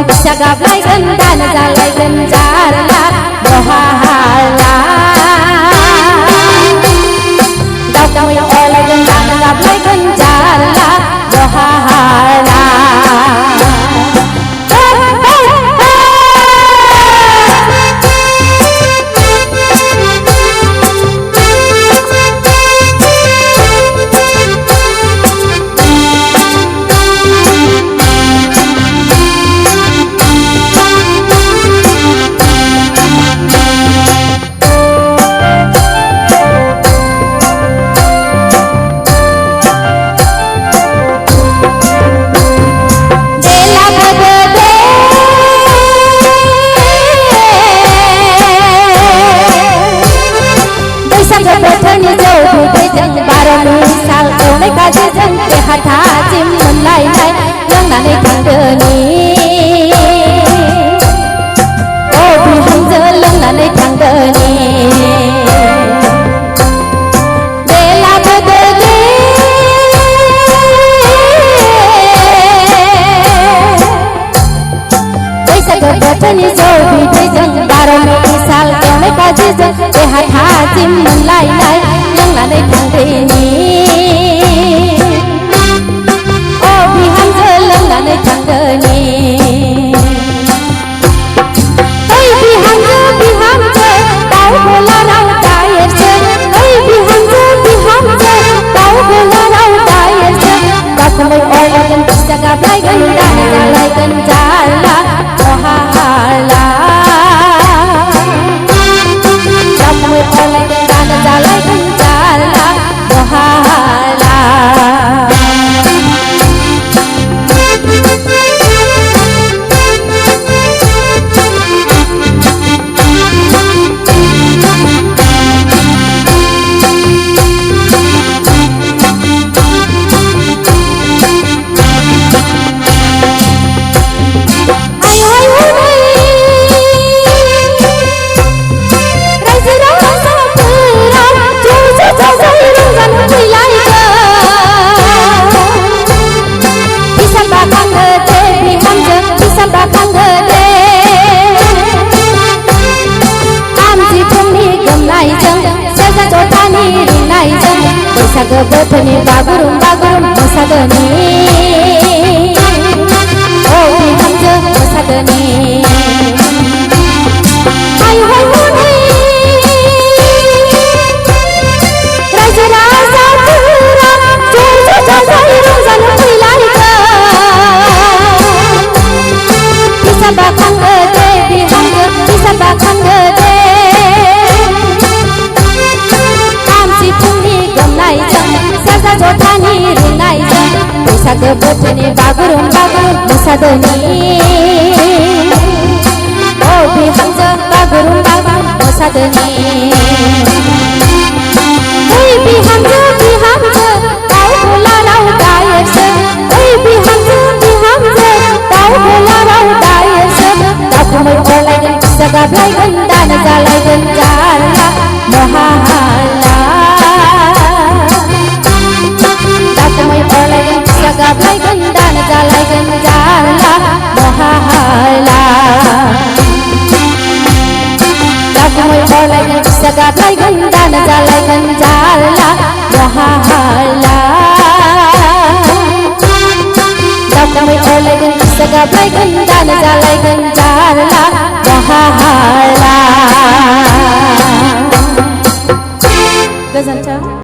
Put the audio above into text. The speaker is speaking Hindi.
फिसा गाबलायगोन दान जालायगोन जारला बहाला दावखौमै अरलायगोन दान गाबलायगोन जारला बहाला बोथोरनि जौ बिदैजों 12 साल एवनाय खाजिजों देहा थाजिम मोनलायनाय लोंनानै थांदोनि ओ बिहामजो लोंनानै थांदोनि बैसागो बोथोरनि जौ बिदैजों 12 साल एवनाय खाजिजों देहा थाजिम मोनलायनाय लोंनानै थांदोनि ओ बिहामजो लोंनानै थांदोनि ओइ बिहामजो बिहामजो दाउ गलाराव दायेरसो ओइ बिहामजो बिहामजो दाउ गलाराव दायेरसो दावखौमै अरलायगोन फिसा गाबलायगोन दान जालायगोन जारला बहाला दावखौमै अरलायगोन दान जालायगोन जारला बहाला बैसागो बोथोरनि बागुरुम बागुरुम मोसादोनि ओ बिहामजो मोसादोनि आय हाय हनै रायजो राजाफोरा ज' जाजाय रंजानो फैलायगोन फिसा बाखांदो दे बिहामजो फिसा बाखांदो दे सेरजा जथानि रिंनायजों बैसागो बोथोरनि बागुरुम बागुरुम मोसादोनि ओ बिहामजो बागुरुम बागुरुम मोसादोनि ओइ बिहामजो बिहामजो दाउ गलाराव दायेरसो ओइ बिहामजो बिहामजो दाउ गलाराव दायेरसो दावखौमै अरलायगोन फिसा गाबलायगोन दान जालायगोन जारला बहाला दावखौमै अरलायगोन फिसा गाबलायगोन दान जालायगोन जारला बहाला दावखौमै अरलायगोन फिसा गाबलायगोन दान जालायगोन जारला बहाला दावखौमै अरलायगोन फिसा गाबलायगोन दान जालायगोन जारला